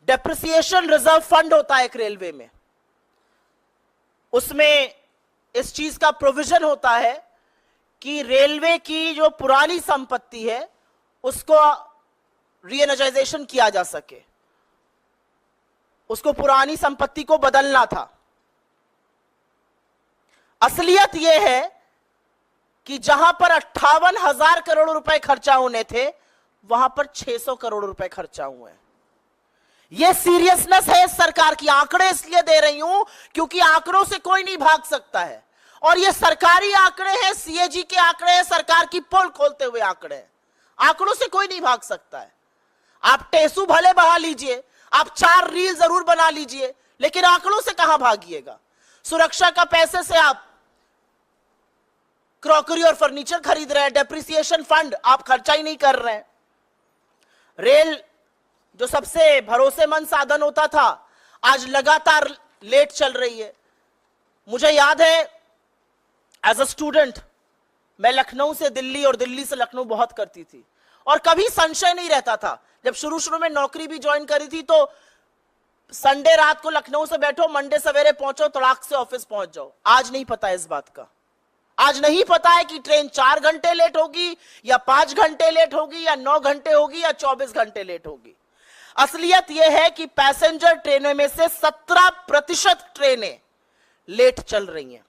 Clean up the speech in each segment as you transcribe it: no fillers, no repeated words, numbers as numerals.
Depreciation reserve fund होता है एक रेलवे में, उसमें इस चीज का प्रोविजन होता है कि रेलवे की जो पुरानी संपत्ति है उसको रीएनर्जाइजेशन किया जा सके, उसको पुरानी संपत्ति को बदलना था। असलियत यह है कि जहां पर 58,000 करोड़ रुपए खर्चा होने थे वहां पर 600 करोड़ रुपए खर्चा हुए हैं। यह सीरियसनेस है इस सरकार की। आंकड़े इसलिए दे रही हूं क्योंकि आंकड़ों से कोई नहीं भाग सकता है, और ये सरकारी आंकड़े हैं, सीएजी के आंकड़े हैं, सरकार की पोल खोलते हुए आंकड़े हैं। आंकड़ों से कोई नहीं भाग सकता है। आप टेसू भले बहा लीजिए, आप 4 रील जरूर बना लीजिए, लेकिन आंकड़ों से कहां भागिएगा। सुरक्षा का पैसे से आप क्रॉकरी और फर्नीचर खरीद रहे हैं, डेप्रिसिएशन फंड आप खर्चा ही नहीं कर रहे हैं। रेल जो सबसे भरोसेमंद साधन होता था आज लगातार लेट चल रही है। मुझे याद है एज अ स्टूडेंट मैं लखनऊ से दिल्ली और दिल्ली से लखनऊ बहुत करती थी, और कभी संशय नहीं रहता था। जब शुरू में नौकरी भी ज्वाइन करी थी तो संडे रात को लखनऊ से बैठो, मंडे सवेरे पहुंचो, तड़ाक से ऑफिस पहुंच जाओ। आज नहीं पता है इस बात का। आज नहीं पता है कि ट्रेन 4 घंटे लेट होगी या 5 घंटे लेट होगी या 9 घंटे होगी या 24 घंटे लेट होगी। असलियत यह है कि पैसेंजर ट्रेनों में से 17% ट्रेनें लेट चल रही हैं।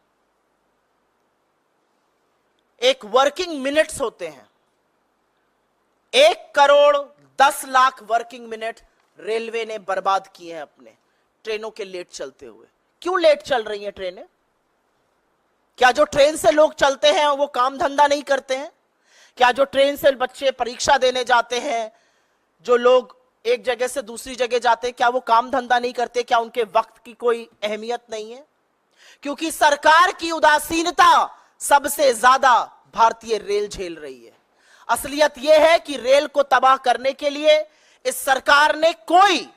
एक वर्किंग मिनट्स होते हैं, 1,10,00,000 वर्किंग मिनट रेलवे ने बर्बाद किए हैं अपने ट्रेनों के लेट चलते हुए। क्यों लेट चल रही हैं ट्रेनें? क्या जो ट्रेन से लोग चलते हैं वो काम धंधा नहीं करते हैं? क्या जो ट्रेन से बच्चे परीक्षा देने जाते हैं, जो लोग एक जगह से दूसरी जगह जाते हैं, क्या वो काम धंधा नहीं करते? क्या उनके वक्त की कोई अहमियत नहीं है? क्योंकि सरकार की उदासीनता सबसे ज्यादा भारतीय रेल झेल रही है। असलियत यह है कि रेल को तबाह करने के लिए इस सरकार ने कोई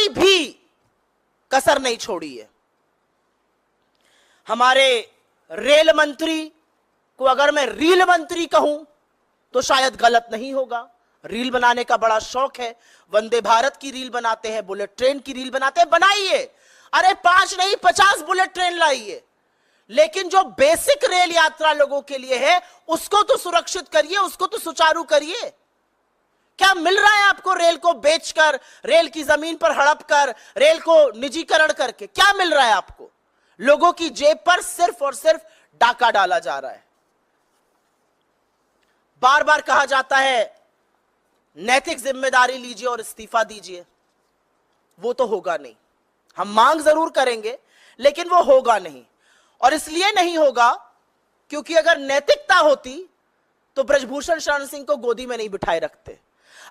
भी कसर नहीं छोड़ी है। हमारे रेल मंत्री को अगर मैं रील मंत्री कहूं तो शायद गलत नहीं होगा। रील बनाने का बड़ा शौक है, वंदे भारत की रील बनाते हैं, बुलेट ट्रेन की रील बनाते हैं, बनाइए। अरे 5 नहीं 50 बुलेट ट्रेन लाइए, लेकिन जो बेसिक रेल यात्रा लोगों के लिए है उसको तो सुरक्षित करिए, उसको तो सुचारू करिए। क्या मिल रहा है आपको रेल को बेचकर, रेल की जमीन पर हड़प कर, रेल को निजीकरण करके? क्या मिल रहा है आपको? लोगों की जेब पर सिर्फ और सिर्फ डाका डाला जा रहा है। बार बार कहा जाता है नैतिक जिम्मेदारी लीजिए और इस्तीफा दीजिए। वो तो होगा नहीं। हम मांग जरूर करेंगे लेकिन वो होगा नहीं। और इसलिए नहीं होगा क्योंकि अगर नैतिकता होती तो ब्रजभूषण शरण सिंह को गोदी में नहीं बिठाए रखते।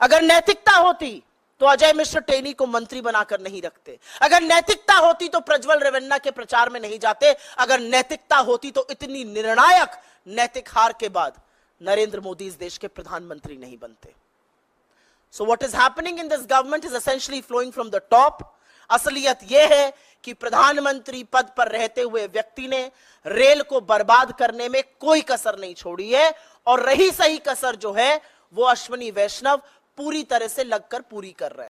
अगर नैतिकता होती तो अजय मिश्र टेनी को मंत्री बनाकर नहीं रखते। अगर नैतिकता होती तो प्रज्वल रेवन्ना के प्रचार में नहीं जाते। अगर नैतिकता होती तो इतनी निर्णायक नैतिक हार के बाद नरेंद्र मोदी इस देश के प्रधानमंत्री नहीं बनते। So what is happening in this government is essentially flowing from the top. असलियत यह है कि प्रधानमंत्री पद पर रहते हुए व्यक्ति ने रेल को बर्बाद करने में कोई कसर नहीं छोड़ी है, और रही सही कसर जो है वो अश्विनी वैष्णव पूरी तरह से लगकर पूरी कर रहे हैं।